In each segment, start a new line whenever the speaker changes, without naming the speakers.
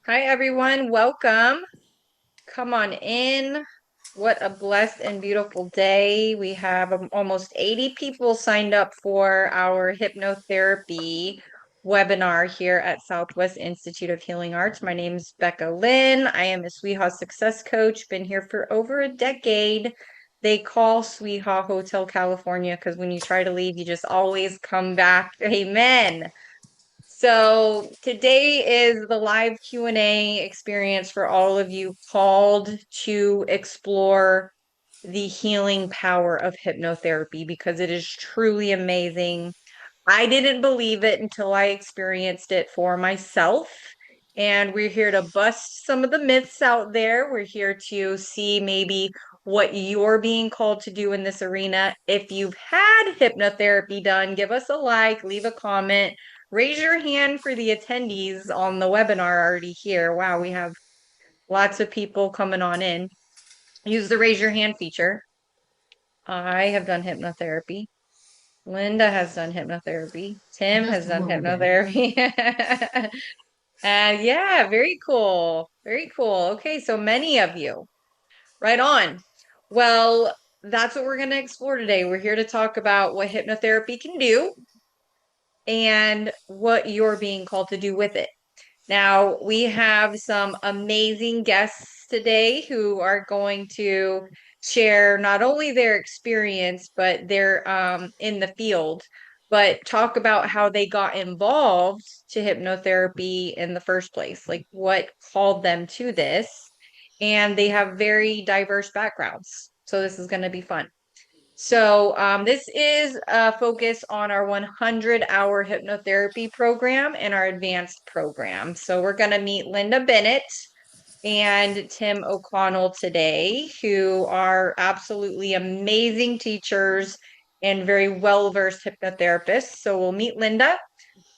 Hi, everyone. Welcome. Come on in. What a blessed and beautiful day. We have almost 80 people signed up for our hypnotherapy webinar here at Southwest Institute of Healing Arts. My name is Becca Lynn. I am a SWIHA success coach, been here for over a decade. They call SWIHA Hotel California because when you try to leave, you just always come back. Amen. So today is the live Q&A experience for all of you called to explore the healing power of hypnotherapy because it is truly amazing. I didn't believe it until I experienced it for myself. And we're here to bust some of the myths out there. We're here to see maybe what you're being called to do in this arena. If you've had hypnotherapy done, give us a like, leave a comment, raise your hand for the attendees on the webinar already here. Wow, we have lots of people coming on in. Use the raise your hand feature. I have done hypnotherapy. Linda has done hypnotherapy. Tim
Just
has
a
done
little bit.
hypnotherapy. Yeah, very cool. Very cool. Okay, so many of you. Right on. Well, that's what we're going to explore today. We're here to talk about what hypnotherapy can do and what you're being called to do with it. Now, we have some amazing guests today who are going to share not only their experience, but they're in the field, but talk about how they got involved to hypnotherapy in the first place, like what called them to this. And they have very diverse backgrounds. So this is going to be fun. So this is a focus on our 100-hour hypnotherapy program and our advanced program. So we're going to meet Linda Bennett and Tim O'Connell today, who are absolutely amazing teachers and very well-versed hypnotherapists. So we'll meet Linda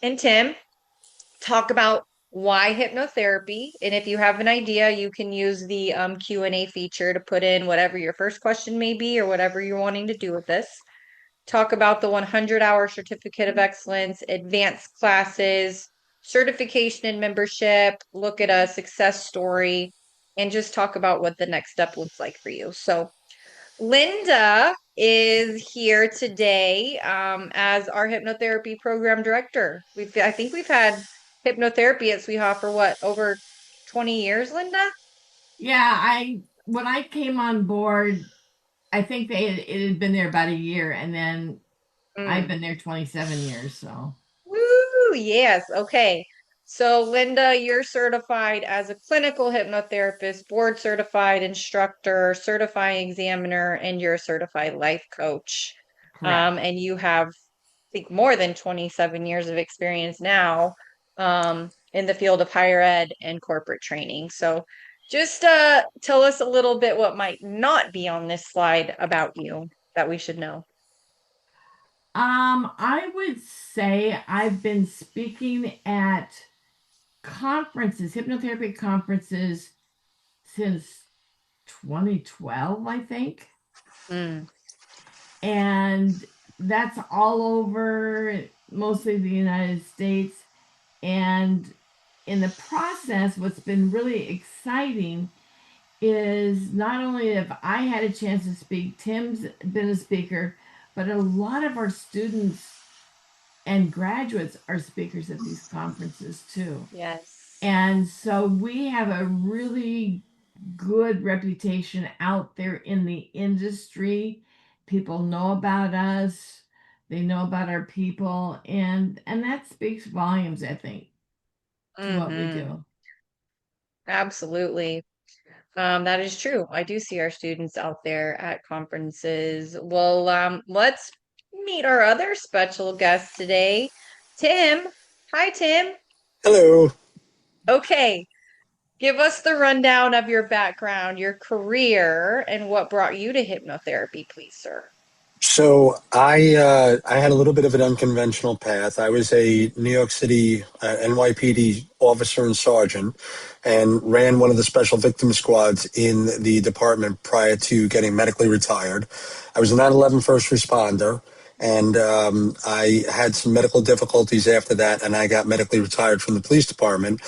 and Tim, talk about why hypnotherapy. And if you have an idea, you can use the Q&A feature to put in whatever your first question may be or whatever you're wanting to do with this. Talk about the 100-hour certificate of excellence, advanced classes, certification and membership, look at a success story, and just talk about what the next step looks like for you. So Linda is here today as our hypnotherapy program director. I think we've had hypnotherapy at SWIHA for what, over 20 years, Linda?
Yeah, I when I came on board, I think it had been there about a year, and then I've
Mm.
been there 27 years. So
Woo, yes. Okay. So, Linda, you're certified as a clinical hypnotherapist, board certified instructor, certifying examiner, and you're a certified life coach.
correct.
And you have, I think, more than 27 years of experience now in the field of higher ed and corporate training. So, just tell us a little bit what might not be on this slide about you that we should know.
I would say I've been speaking at conferences, hypnotherapy conferences since 2012, I think.
Mm,
And that's all over mostly the United States. And in the process, what's been really exciting is not only have I had a chance to speak, Tim's been a speaker, but a lot of our students and graduates are speakers at these conferences too.
yes.
And so we have a really good reputation out there in the industry. People know about us, they know about our people, and that speaks volumes, I think, to what we
Hmm.
do.
Absolutely. That is true. I do see our students out there at conferences. Well, let's meet our other special guest today, Tim. Hi, Tim.
Hello.
Okay, give us the rundown of your background, your career, and what brought you to hypnotherapy, please, sir.
So I had a little bit of an unconventional path. I was a New York City NYPD officer and sergeant, and ran one of the special victim squads in the department prior to getting medically retired. I was a 9/11 first responder, and I had some medical difficulties after that, and I got medically retired from the police department.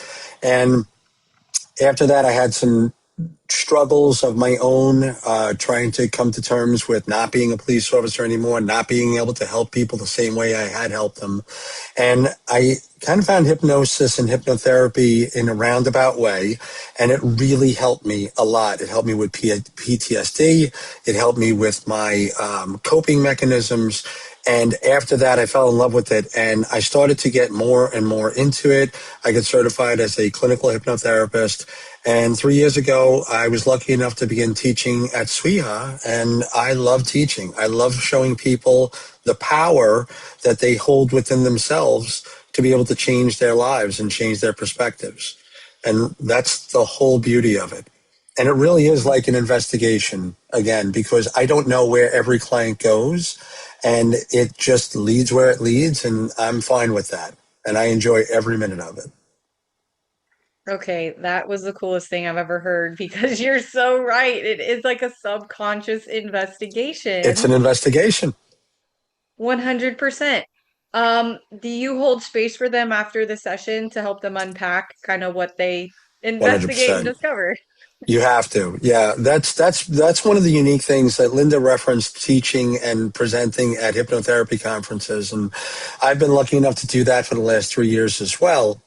And After that, I had some struggles of my own, trying to come to terms with not being a police officer anymore, not being able to help people the same way I had helped them. And I kind of found hypnosis and hypnotherapy in a roundabout way, and it really helped me a lot. It helped me with PTSD. It helped me with my coping mechanisms. And after that, I fell in love with it, and I started to get more and more into it. I got certified as a clinical hypnotherapist. And 3 years ago, I was lucky enough to begin teaching at SWIHA, and I love teaching. I love showing people the power that they hold within themselves to be able to change their lives and change their perspectives. And that's the whole beauty of it. And it really is like an investigation, again, because I don't know where every client goes, and it just leads where it leads, and I'm fine with that. And I enjoy every minute of it.
Okay, that was the coolest thing I've ever heard because you're so right. It is like a subconscious
It's
investigation.
an investigation,
100%. Do you hold space for them after the session to help them unpack kind of what they investigate and
100%.
discover?
You have to. Yeah, that's one of the unique things that Linda referenced teaching and presenting at hypnotherapy conferences. And I've been lucky enough to do that for the last 3 years as well.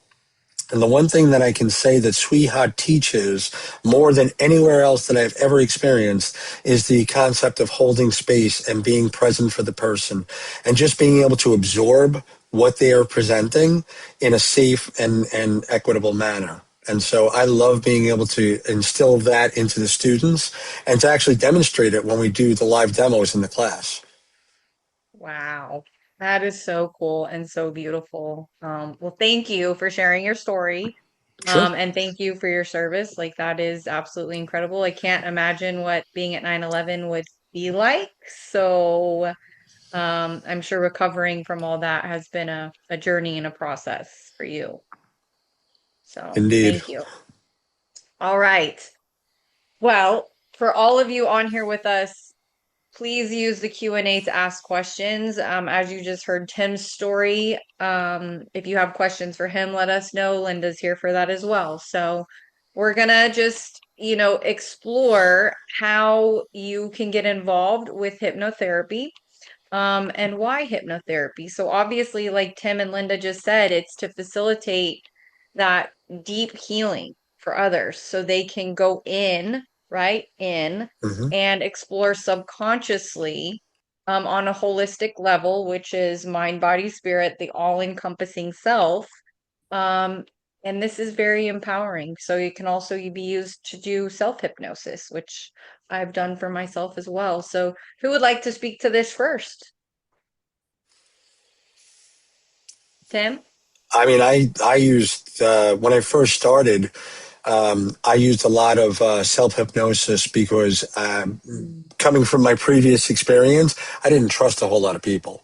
And the one thing that I can say that SWIHA teaches more than anywhere else that I've ever experienced is the concept of holding space and being present for the person and just being able to absorb what they are presenting in a safe and equitable manner. And so I love being able to instill that into the students and to actually demonstrate it when we do the live demos in the class.
Wow, that is so cool and so beautiful. Well, thank you for sharing your story.
Sure.
And thank you for your service. Like that is absolutely incredible. I can't imagine what being at 9/11 would be like. So, I'm sure recovering from all that has been a journey and a process for you. So,
Indeed.
thank you. All right. Well, for all of you on here with us, please use the Q&A to ask questions. As you just heard Tim's story, if you have questions for him, let us know. Linda's here for that as well. So we're gonna just, explore how you can get involved with hypnotherapy. And why hypnotherapy? So obviously, like Tim and Linda just said, it's to facilitate that deep healing for others so they can go in, right, in
Hmm.
and explore subconsciously on a holistic level, which is mind, body, spirit, the all-encompassing self. Um, and this is very empowering. So it can also be used to do self-hypnosis, which I've done for myself as well. So who would like to speak to this first? Tim?
I mean, I used when I first started, I used a lot of self hypnosis because
Mm,
coming from my previous experience, I didn't trust a whole lot of people.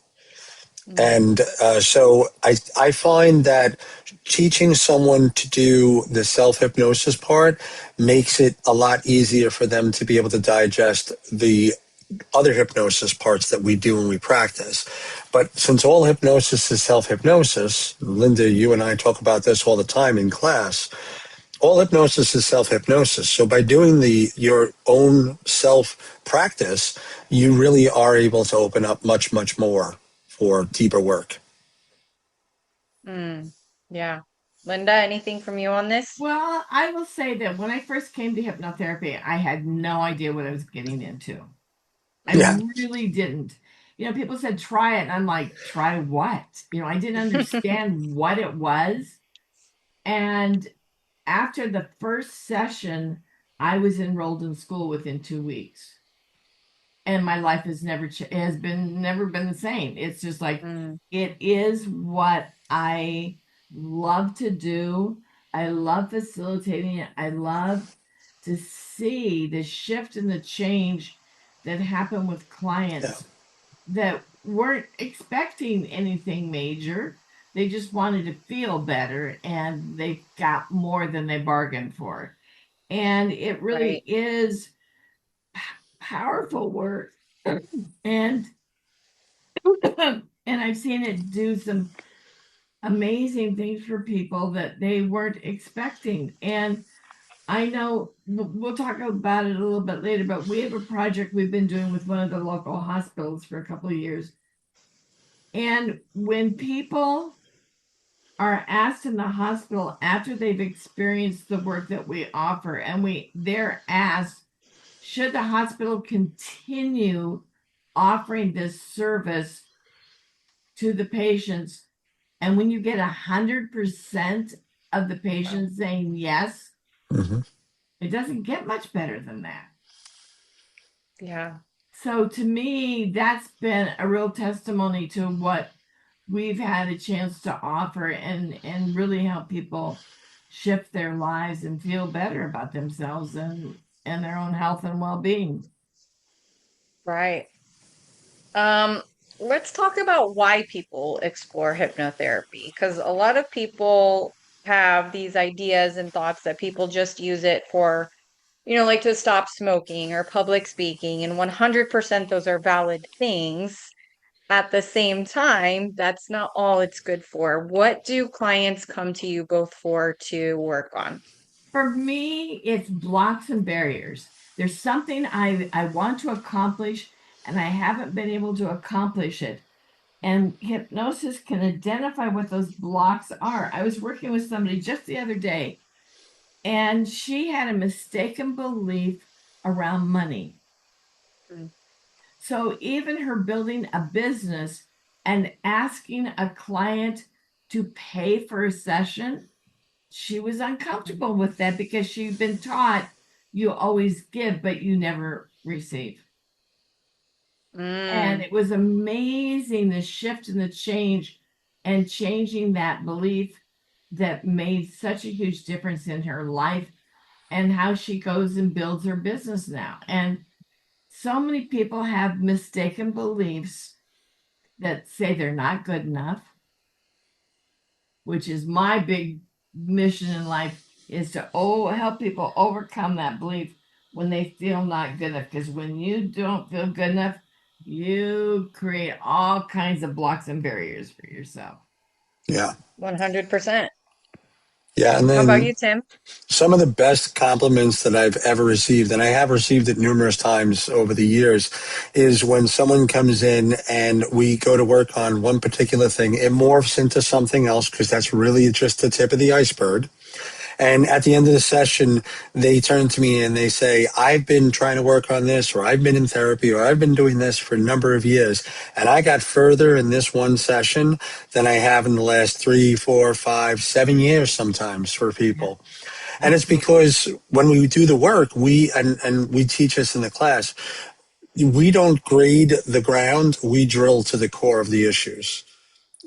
mm,
And so I find that teaching someone to do the self hypnosis part makes it a lot easier for them to be able to digest the other hypnosis parts that we do when we practice. But since all hypnosis is self hypnosis, Linda, you and I talk about this all the time in class. All hypnosis is self hypnosis. So by doing the your own self practice, you really are able to open up much more for deeper work.
mm. Yeah. Linda, anything from you on this?
Well, I will say that when I first came to hypnotherapy, I had no idea what I was getting into. I
Yeah.
really didn't. People said try it, and I'm like, try what? I didn't understand what it was. And after the first session, I was enrolled in school within 2 weeks. And my life has never been the same. It's just like
Mm,
it is what I love to do. I love facilitating it. I love to see the shift and the change that happen with
Yeah.
clients that weren't expecting anything major. They just wanted to feel better and they got more than they bargained for. And it
right.
really is powerful work. And and I've seen it do some amazing things for people that they weren't expecting. And I know we'll talk about it a little bit later, but we have a project we've been doing with one of the local hospitals for a couple of years. And when people are asked in the hospital after they've experienced the work that we offer, and they're asked, should the hospital continue offering this service to the patients? And when you get 100% of the
Wow.
patients saying yes,
Hmm.
it doesn't get much better than that.
Yeah.
So to me, that's been a real testimony to what we've had a chance to offer and really help people shift their lives and feel better about themselves and their own health and well-being.
Right. Um, let's talk about why people explore hypnotherapy, because a lot of people have these ideas and thoughts that people just use it for, like to stop smoking or public speaking, and 100% those are valid things. At the same time, that's not all it's good for. What do clients come to you both for to work on?
For me, it's blocks and barriers. There's something I want to accomplish and I haven't been able to accomplish it. And hypnosis can identify what those blocks are. I was working with somebody just the other day, and she had a mistaken belief around money.
Mm.
So even her building a business and asking a client to pay for a session, she was uncomfortable with that because she'd been taught you always give, but you never receive. And
Mm,
it was amazing the shift and the change and changing that belief that made such a huge difference in her life and how she goes and builds her business now. And so many people have mistaken beliefs that say they're not good enough, which is my big mission in life is to help people overcome that belief when they feel not good enough. Because when you don't feel good enough, you create all kinds of blocks and barriers for yourself.
Yeah.
100%.
Yeah. And
How about
then
you, Tim?
some of the best compliments that I've ever received, and I have received it numerous times over the years, is when someone comes in and we go to work on one particular thing, it morphs into something else because that's really just the tip of the iceberg. And at the end of the session, they turn to me and they say, I've been trying to work on this, or I've been in therapy, or I've been doing this for a number of years. And I got further in this one session than I have in the last 3, 4, 5, 7 years sometimes for
Yeah,
people. And it's
absolutely.
because when we do the work, and we teach us in the class, we don't grade the ground, we drill to the core of the issues.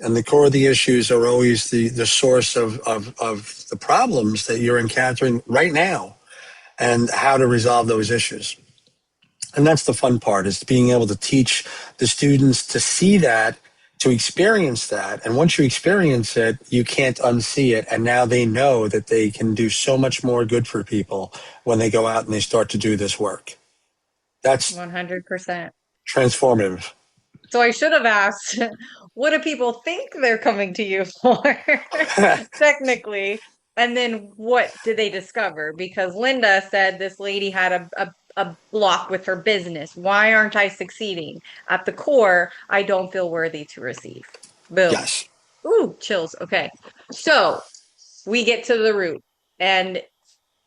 And the core of the issues are always the source of the problems that you're encountering right now and how to resolve those issues. And that's the fun part, is being able to teach the students to see that, to experience that. And once you experience it, you can't unsee it. And now they know that they can do so much more good for people when they go out and they start to do this work. That's
100%.
transformative.
So I should have asked, what do people think they're coming to you for, technically? And then what did they discover? Because Linda said this lady had a block with her business. Why aren't I succeeding? At the core, I don't feel worthy to receive. Boom.
Yes.
Ooh, chills. Okay. So we get to the root. And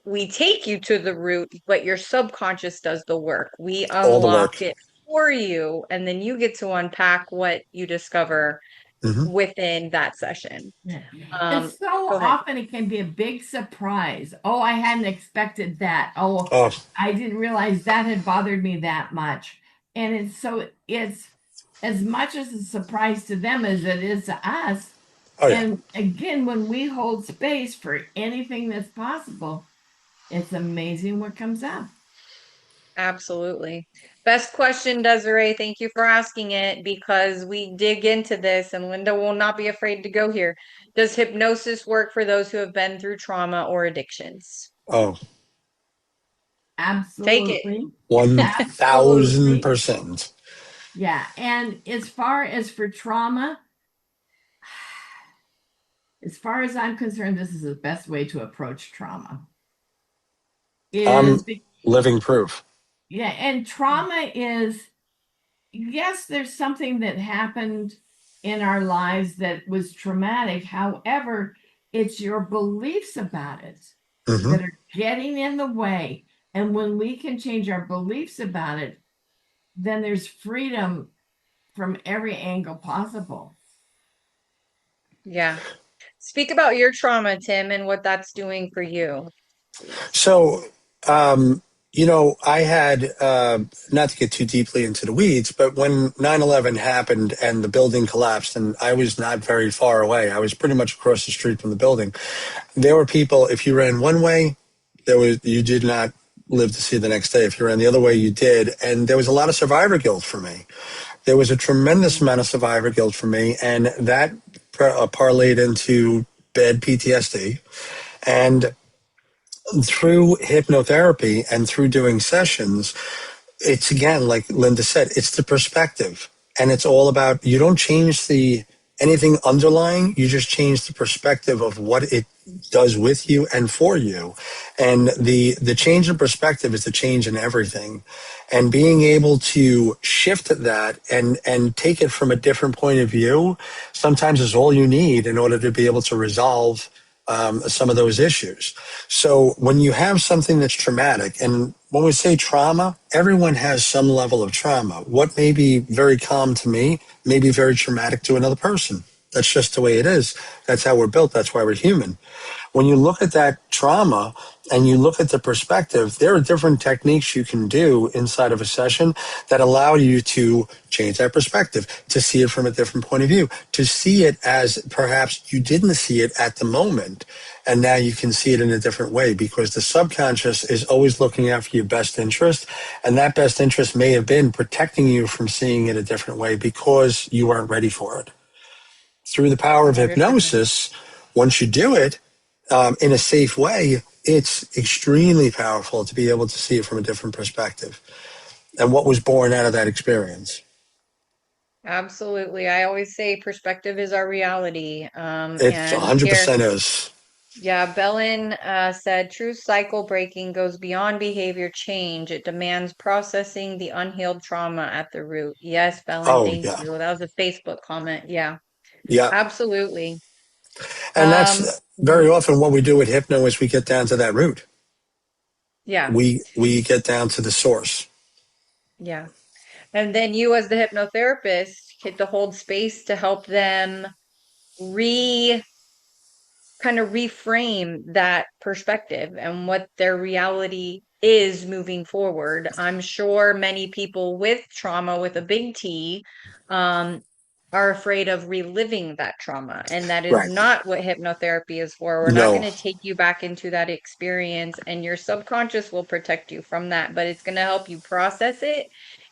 we take you to the root, but your subconscious does the work. We
All the
unlock
work.
it for you, and then you get to unpack what you discover
Hmm.
within that session.
Yeah. And
Um,
so
Go ahead.
often it can be a big surprise. Oh, I hadn't expected that. Oh,
Oh,
I didn't realize that had bothered me that much. And it's as much as a surprise to them as it is to us.
oh yeah.
And again, when we hold space for anything that's possible, it's amazing what comes up.
Absolutely. Best question, Desiree. Thank you for asking it because we dig into this, and Linda will not be afraid to go here. Does hypnosis work for those who have been through trauma or addictions?
Oh,
Take it.
Absolutely.
one thousand
Absolutely.
percent.
Yeah. And as far as for trauma, as far as I'm concerned, this is the best way to approach trauma. is,
I'm living proof.
yeah, and trauma is, yes, there's something that happened in our lives that was traumatic. However, it's your beliefs about it
Hmm.
that are getting in the way. And when we can change our beliefs about it, then there's freedom from every angle possible.
Yeah. Speak about your trauma, Tim, and what that's doing for you.
So, um, I had, not to get too deeply into the weeds, but when 9/11 happened and the building collapsed, and I was not very far away, I was pretty much across the street from the building. There were people, if you ran one way, you did not live to see the next day. If you ran the other way, you did. And there was a lot of survivor guilt for me. There was a tremendous amount of survivor guilt for me, and that parlayed into bad PTSD. And through hypnotherapy and through doing sessions, it's again, like Linda said, it's the perspective. And it's all about, you don't change the anything underlying, you just change the perspective of what it does with you and for you. And the change in perspective is the change in everything. And being able to shift that and take it from a different point of view sometimes is all you need in order to be able to resolve some of those issues. So when you have something that's traumatic, and when we say trauma, everyone has some level of trauma. What may be very calm to me may be very traumatic to another person. That's just the way it is. That's how we're built. That's why we're human. When you look at that trauma and you look at the perspective, there are different techniques you can do inside of a session that allow you to change that perspective, to see it from a different point of view, to see it as perhaps you didn't see it at the moment. And now you can see it in a different way because the subconscious is always looking out for your best interest. And that best interest may have been protecting you from seeing it a different way because you weren't ready for it. Through the power of
100%.
hypnosis, once you do it, in a safe way, it's extremely powerful to be able to see it from a different perspective and what was born out of that experience.
Absolutely. I always say perspective is our reality.
It's
And here,
100% is.
yeah, Bellin said true cycle breaking goes beyond behavior change. It demands processing the unhealed trauma at the root. Yes, Bellin,
Oh,
thank
yeah.
you. That was a Facebook comment. Yeah,
Yeah.
absolutely.
And that's
Mhm.
very often what we do with hypno is we get down to that root.
Yeah,
We get down to the source.
yeah. And then you, as the hypnotherapist, get to hold space to help them re kind of reframe that perspective and what their reality is moving forward. I'm sure many people with trauma with a big T um, are afraid of reliving that trauma. And that is
Right.
not what hypnotherapy is for. We're not going
No.
to take you back into that experience, and your subconscious will protect you from that, but it's going to help you process it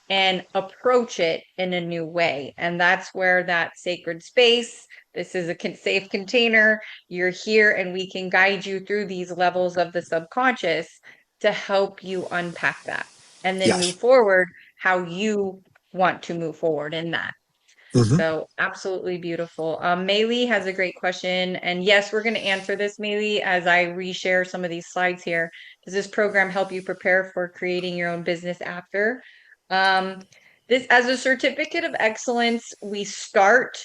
and approach it in a new way. And that's where that sacred space, this is a safe container. You're here, and we can guide you through these levels of the subconscious to help you unpack that and then move
Yes.
forward how you want to move forward in that.
Hmm.
So absolutely beautiful. Maylee has a great question. And yes, we're going to answer this, Maylee, as I reshare some of these slides here. Does this program help you prepare for creating your own business after? Um, this, as a certificate of excellence, we start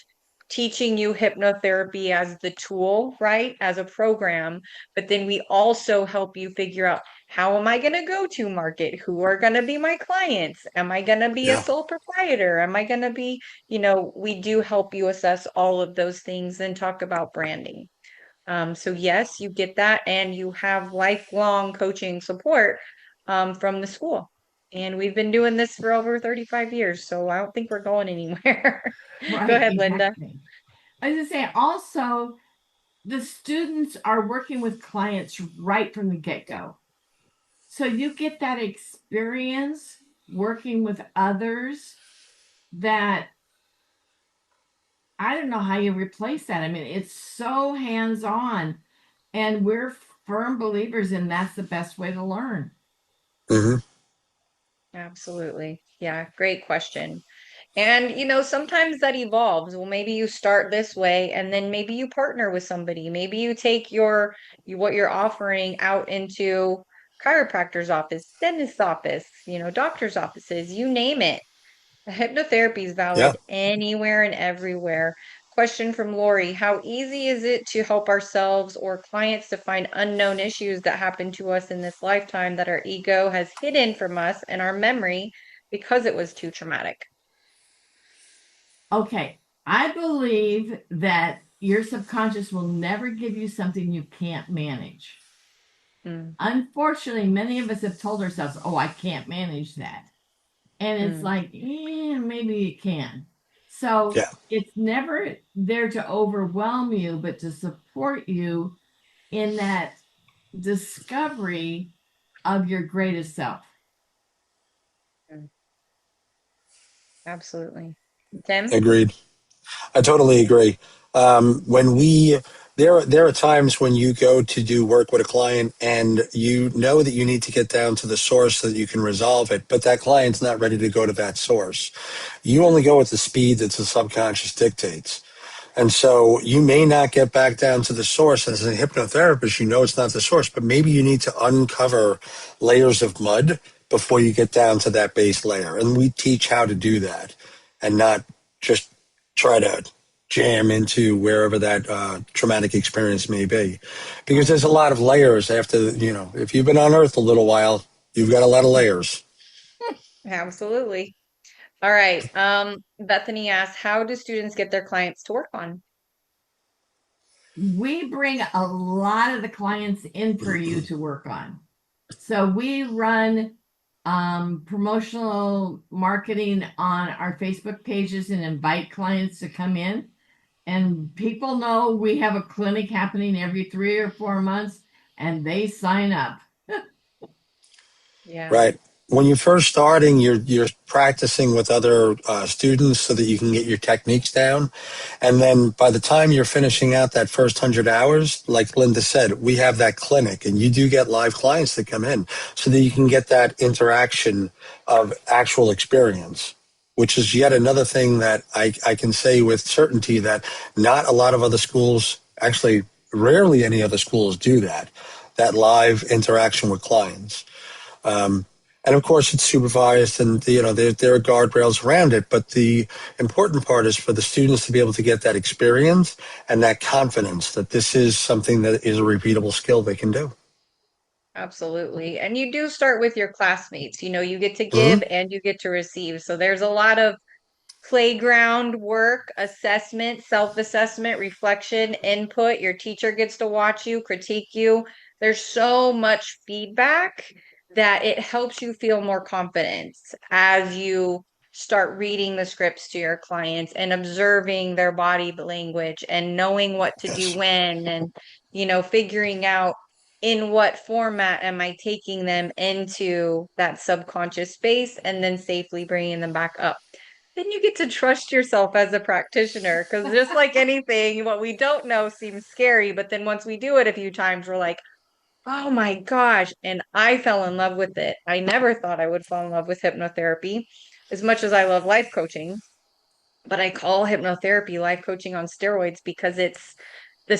teaching you hypnotherapy as the tool, right? As a program, but then we also help you figure out, how am I going to go to market? Who are going to be my clients? Am I going to be a
Yeah.
sole proprietor? Am I going to be, we do help you assess all of those things and talk about branding. So yes, you get that, and you have lifelong coaching support from the school. And we've been doing this for over 35 years, so I don't think we're going anywhere. Go
Right,
ahead, Linda.
exactly. I was going to say also, the students are working with clients right from the get go. So you get that experience working with others that I don't know how you replace that. I mean, it's so hands on, and we're firm believers in that's the best way to learn.
Hmm.
Absolutely. Yeah, great question. And sometimes that evolves. Well, maybe you start this way and then maybe you partner with somebody. Maybe you take what you're offering out into chiropractor's office, dentist's office, doctor's offices, you name it. Hypnotherapy is
Yeah.
valid anywhere and everywhere. Question from Lori. How easy is it to help ourselves or clients to find unknown issues that happen to us in this lifetime that our ego has hidden from us and our memory because it was too traumatic?
Okay. I believe that your subconscious will never give you something you can't manage.
Mm,
Unfortunately, many of us have told ourselves, oh, I can't manage that. And it's
mm,
like, maybe you can. So
Yeah.
it's never there to overwhelm you, but to support you in that discovery of your greatest self.
mm, absolutely. Tim?
Agreed. I totally agree. When we there are times when you go to do work with a client and you know that you need to get down to the source so that you can resolve it, but that client's not ready to go to that source. You only go at the speed that the subconscious dictates. And so you may not get back down to the source. As a hypnotherapist, you know it's not the source, but maybe you need to uncover layers of mud before you get down to that base layer. And we teach how to do that and not just try to jam into wherever that traumatic experience may be. Because there's a lot of layers after, if you've been on Earth a little while, you've got a lot of layers.
Absolutely. All right. Bethany asks, how do students get their clients to work on?
We bring a lot of the clients in for you to work on. So we run promotional marketing on our Facebook pages and invite clients to come in. And people know we have a clinic happening every 3 or 4 months, and they sign up.
Yeah,
Right. When you're first starting, you're practicing with other students so that you can get your techniques down, and then by the time you're finishing out that first 100 hours, like Linda said, we have that clinic, and you do get live clients that come in, so that you can get that interaction of actual experience. Which is yet another thing that I can say with certainty that not a lot of other schools, actually, rarely any other schools do that. That live interaction with clients. Um, and of course, it's supervised, and there are guardrails around it. But the important part is for the students to be able to get that experience and that confidence that this is something that is a repeatable skill they can do.
absolutely. And you do start with your classmates. You get to
Hmm.
give and you get to receive. So there's a lot of playground work, assessment, self-assessment, reflection, input. Your teacher gets to watch you, critique you. There's so much feedback that it helps you feel more confident as you start reading the scripts to your clients and observing their body language and knowing what to do
Yes.
when and figuring out in what format am I taking them into that subconscious space and then safely bringing them back up. Then you get to trust yourself as a practitioner because just like anything, what we don't know seems scary. But then once we do it a few times, we're like, oh my gosh. And I fell in love with it. I never thought I would fall in love with hypnotherapy as much as I love life coaching. But I call hypnotherapy life coaching on steroids because it's the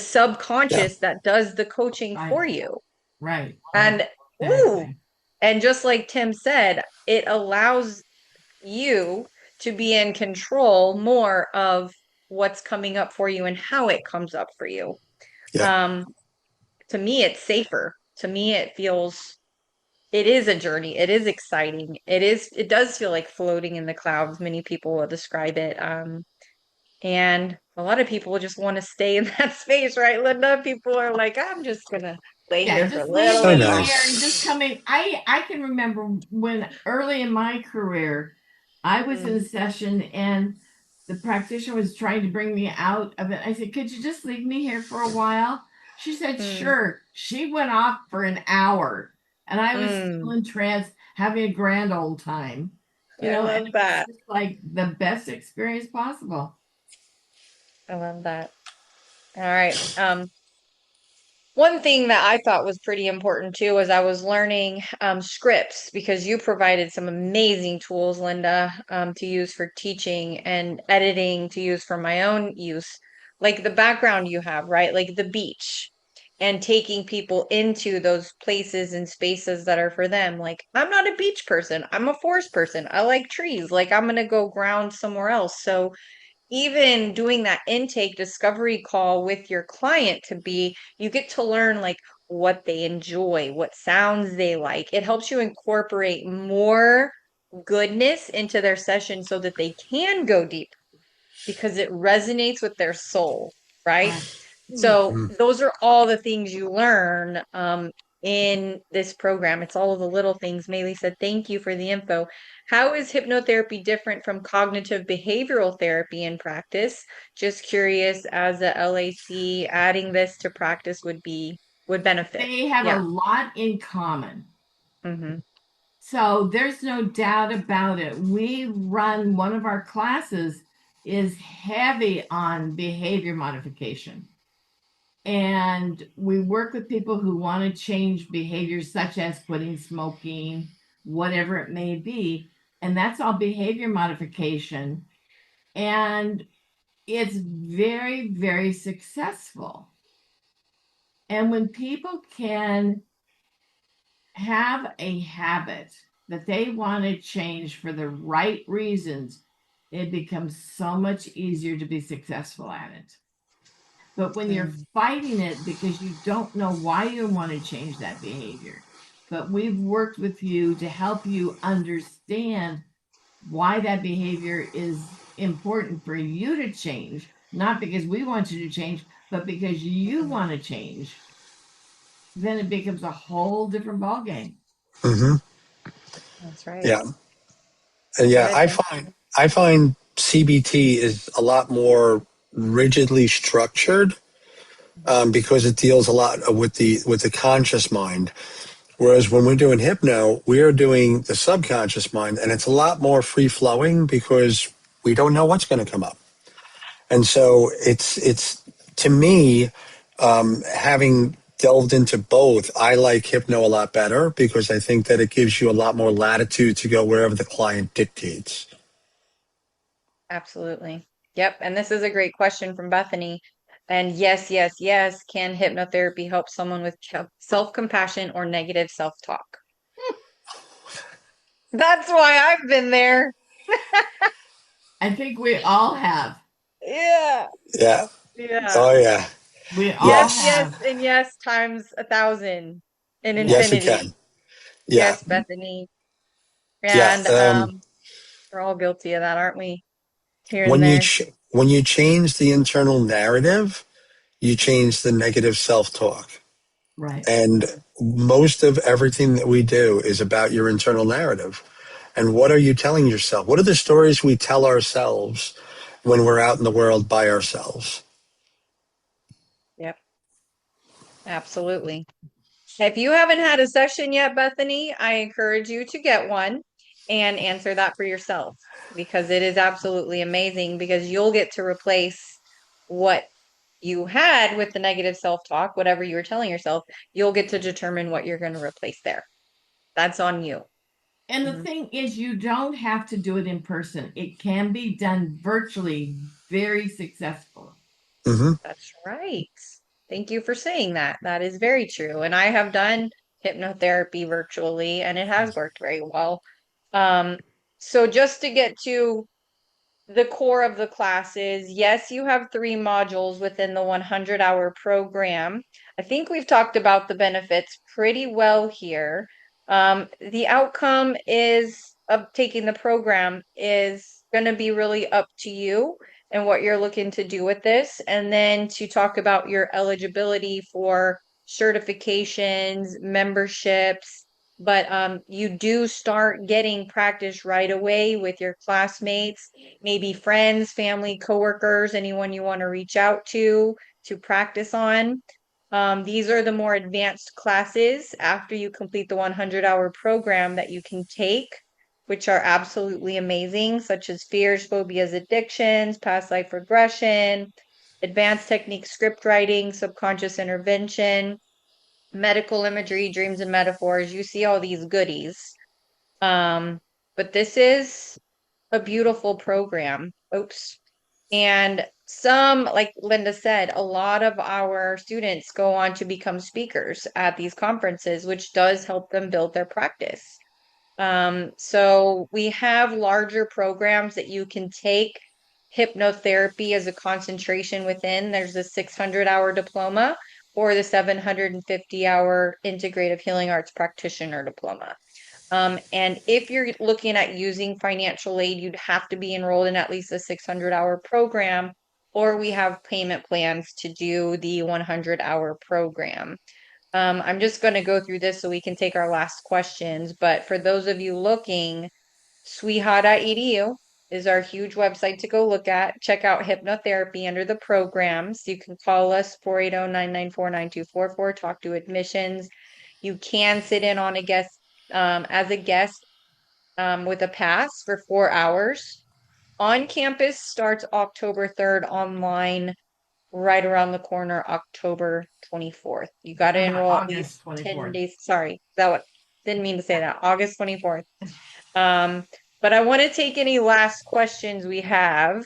Yeah.
subconscious that does the coaching
Right,
for you.
right, right.
And ooh,
Exactly.
and just like Tim said, it allows you to be in control more of what's coming up for you and how it comes up for you.
Yeah.
Um, to me, it's safer. To me, it is a journey. It is exciting. It does feel like floating in the clouds. Many people will describe it. And a lot of people just want to stay in that space, right, Linda? People are like, I'm just gonna lay
Yeah,
here for a
just leave
little
So
bit
me
longer.
here and just
nice.
come in. I can remember when early in my career, I was in a
Mm,
session and the practitioner was trying to bring me out of it. I said, "Could you just leave me here for a while?" She said,
mm,
"Sure." She went off for an hour, and I was still
mm.
in trance, having a grand old time.
I
And
love
it was
that.
just like the best experience possible.
I love that. All right. One thing that I thought was pretty important too was I was learning scripts because you provided some amazing tools, Linda, to use for teaching and editing to use for my own use. Like the background you have, right? Like the beach. and taking people into those places and spaces that are for them. Like, I'm not a beach person, I'm a forest person. I like trees. Like, I'm going to go ground somewhere else. So, even doing that intake discovery call with your client to be, you get to learn like what they enjoy, what sounds they like. It helps you incorporate more goodness into their session so that they can go deep because it resonates with their soul, right? So
Absolutely.
those are all the things you learn in this program. It's all of the little things. Maylee said, thank you for the info. How is hypnotherapy different from cognitive behavioral therapy in practice? Just curious, as a LAC, adding this to practice would benefit.
They have a
Yeah.
lot in common.
Hmm.
So there's no doubt about it. We run one of our classes is heavy on behavior modification. And we work with people who want to change behaviors such as quitting smoking, whatever it may be. And that's all behavior modification. And it's very, very successful. And when people can have a habit that they want to change for the right reasons, it becomes so much easier to be successful at it. But when you're fighting it because you don't know why you want to change that behavior, but we've worked with you to help you understand why that behavior is important for you to change, not because we want you to change, but because you want to change, then it becomes a whole different ballgame.
Hmm.
That's right.
Yeah. And
Go
yeah,
ahead,
I
Jen.
find CBT is a lot more rigidly structured, because it deals a lot with the conscious mind. Whereas when we're doing hypno, we are doing the subconscious mind, and it's a lot more free flowing because we don't know what's going to come up. And so it's to me, having delved into both, I like hypno a lot better because I think that it gives you a lot more latitude to go wherever the client dictates.
Absolutely. Yep. And this is a great question from Bethany. And yes, yes, yes. Can hypnotherapy help someone with self-compassion or negative self-talk? That's why I've been there.
I think we all have.
Yeah.
Yeah.
Yeah.
Oh yeah.
We all
Yes,
Yes.
yes,
have.
and yes times 1,000 in
Yes,
Yes.
it
infinity.
can. Yeah.
Yes, Bethany.
Yeah.
And we're all guilty of that, aren't we? Here and
When you
there.
ch- when you change the internal narrative, you change the negative self-talk.
Right.
And most of everything that we do is about your internal narrative. And what are you telling yourself? What are the stories we tell ourselves when we're out in the world by ourselves?
Yep, absolutely. If you haven't had a session yet, Bethany, I encourage you to get one and answer that for yourself because it is absolutely amazing because you'll get to replace what you had with the negative self-talk, whatever you were telling yourself, you'll get to determine what you're going to replace there. That's on you.
And the
Mhm.
thing is, you don't have to do it in person. It can be done virtually very successful.
Hmm.
That's right. Thank you for saying that. That is very true. And I have done hypnotherapy virtually and it has worked very well. Um, so just to get to the core of the classes, yes, you have 3 modules within the 100-hour program. I think we've talked about the benefits pretty well here. The outcome is of taking the program is going to be really up to you and what you're looking to do with this. And then to talk about your eligibility for certifications, memberships, but you do start getting practice right away with your classmates, maybe friends, family, coworkers, anyone you want to reach out to practice on. These are the more advanced classes after you complete the 100-hour program that you can take, which are absolutely amazing, such as fears, phobias, addictions, past life regression, advanced technique script writing, subconscious intervention, medical imagery, dreams and metaphors. You see all these goodies. Um, but this is a beautiful program. Oops. And some, like Linda said, a lot of our students go on to become speakers at these conferences, which does help them build their practice. So we have larger programs that you can take hypnotherapy as a concentration within. There's a 600-hour diploma or the 750-hour integrative healing arts practitioner diploma. And if you're looking at using financial aid, you'd have to be enrolled in at least a 600-hour program, or we have payment plans to do the 100-hour program. I'm just going to go through this so we can take our last questions. But for those of you looking, SWIHA.edu is our huge website to go look at. Check out hypnotherapy under the programs. You can call us 480-994-9244, talk to admissions. You can sit in on a guest as a guest with a pass for 4 hours. On campus starts October 3rd, online right around the corner, October 24th. You got to enroll at
August
least 10
24th.
days. Sorry, that what didn't mean to say that. August 24th. Um, but I want to take any last questions we have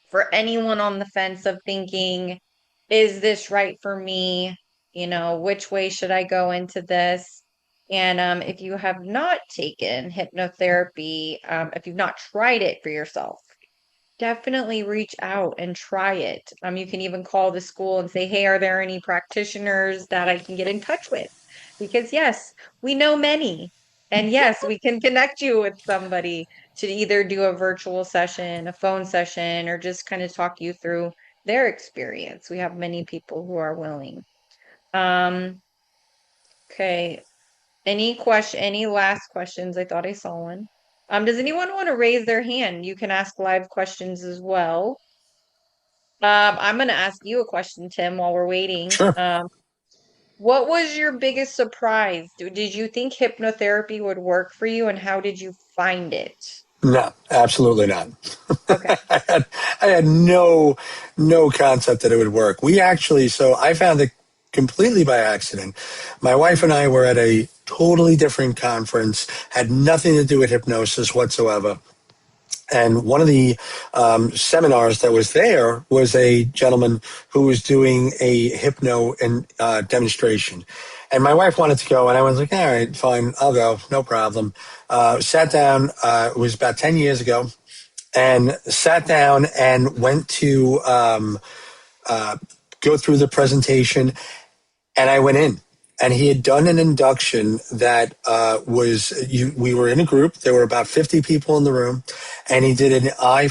for anyone on the fence of thinking, is this right for me? You know, which way should I go into this? And if you have not taken hypnotherapy, if you've not tried it for yourself, definitely reach out and try it. You can even call the school and say, hey, are there any practitioners that I can get in touch with? Because yes, we know many. And yes, we can connect you with somebody to either do a virtual session, a phone session, or just kind of talk you through their experience. We have many people who are willing. Um, okay. Any last questions? I thought I saw one. Does anyone want to raise their hand? You can ask live questions as well. I'm going to ask you a question, Tim, while we're waiting.
Sure.
What was your biggest surprise? Did you think hypnotherapy would work for you, and how did you find it?
No, absolutely not.
Okay.
I had no concept that it would work. We actually, so I found it completely by accident. My wife and I were at a totally different conference, had nothing to do with hypnosis whatsoever. And one of the seminars that was there was a gentleman who was doing a hypno demonstration. And my wife wanted to go, and I was like, all right, fine, I'll go, no problem. Sat down, it was about 10 years ago, and sat down and went to go through the presentation, and I went in. And he had done an induction that we were in a group. There were about 50 people in the room, and he did I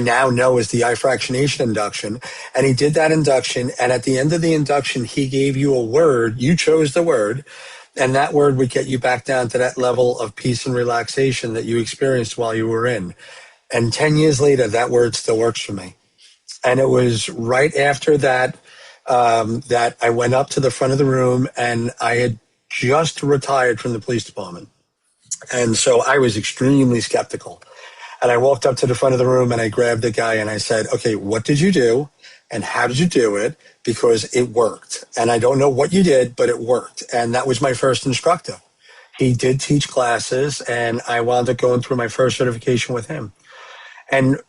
now know as the eye fractionation induction. And he did that induction, and at the end of the induction, he gave you a word. You chose the word, and that word would get you back down to that level of peace and relaxation that you experienced while you were in. And 10 years later, that word still works for me. And it was right after that that I went up to the front of the room, and I had just retired from the police department. And so I was extremely skeptical. And I walked up to the front of the room, and I grabbed the guy and I said, okay, what did you do? And how did you do it? Because it worked. And I don't know what you did, but it worked. And that was my first instructor. He did teach classes, and I wound up going through my first certification with him. And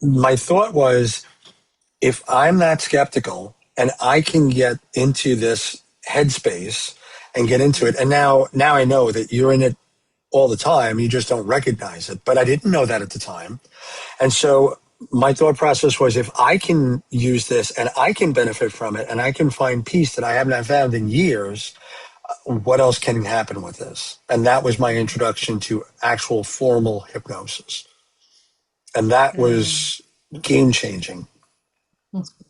my thought was, if I'm not skeptical and I can get into this headspace and get into it, and now I know that you're in it all the time, you just don't recognize it. But I didn't know that at the time. And so my thought process was, if I can use this and I can benefit from it and I can find peace that I haven't found in years, what else can happen with this? And that was my introduction to actual formal hypnosis. And that
Mm,
was game changing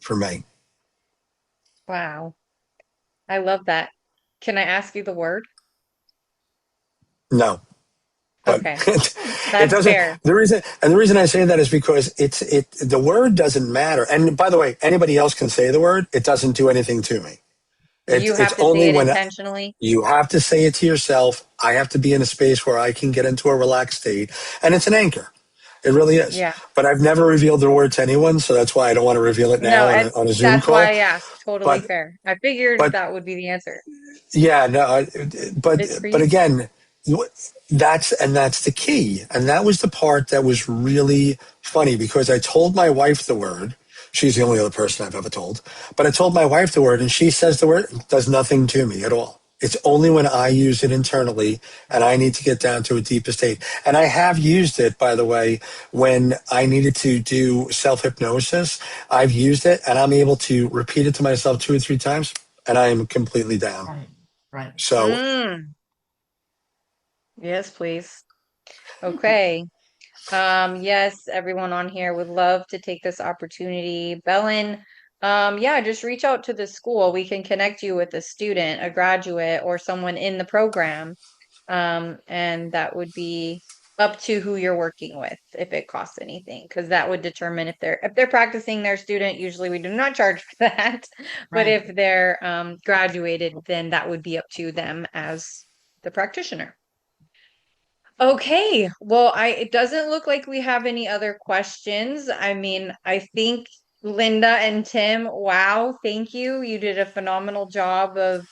for me.
wow. I love that. Can I ask you the word?
No, but
Okay.
it
That's
doesn't.
fair.
The reason I say that is because the word doesn't matter. And by the way, anybody else can say the word. It doesn't do anything to me.
You
It's
have to say
only
it
when
intentionally.
you have to say it to yourself. I have to be in a space where I can get into a relaxed state, and it's an anchor. It really is.
Yeah.
But I've never revealed the word to anyone, so that's why I don't want to reveal it
No,
now on a Zoom
that's why
call.
I asked. Totally
But
fair. I figured
but
that would be the answer.
yeah, no, but
It's for
but
you.
again, That's the key. And that was the part that was really funny because I told my wife the word. She's the only other person I've ever told. But I told my wife the word and she says the word, it does nothing to me at all. It's only when I use it internally and I need to get down to a deeper state. And I have used it, by the way, when I needed to do self hypnosis. I've used it and I'm able to repeat it to myself 2 or 3 times and I am completely down.
Right. Right.
So,
Mm, yes, please. Okay. Yes, everyone on here would love to take this opportunity. Bellin, yeah, just reach out to the school. We can connect you with a student, a graduate, or someone in the program. And that would be up to who you're working with if it costs anything, because that would determine if they're practicing their student, usually we do not charge for that. But
Right.
if they're graduated, then that would be up to them as the practitioner. Okay, well, it doesn't look like we have any other questions. I mean, I think Linda and Tim, wow, thank you. You did a phenomenal job of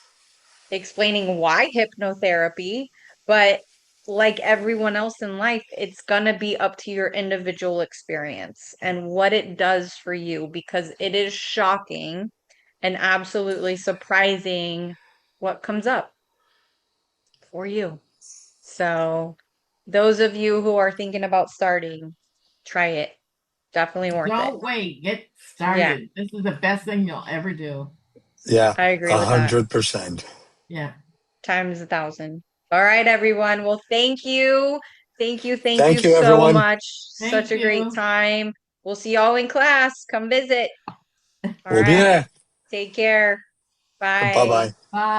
explaining why hypnotherapy, but like everyone else in life, it's gonna be up to your individual experience and what it does for you because it is shocking and absolutely surprising what comes up for you. So, those of you who are thinking about starting, try it. Definitely worth it.
Don't wait. Get
Yeah,
started. This is the best thing you'll ever do.
yeah,
I agree
a
with that.
100%.
Yeah.
Times a thousand. All right, everyone. Well, thank you. Thank you
Thank you,
so
everyone.
much. Such
Thank
a great
you.
time. We'll see y'all in class. Come visit. All
We'll be
right.
there.
Take care.
Bye
Bye.
bye.
Bye.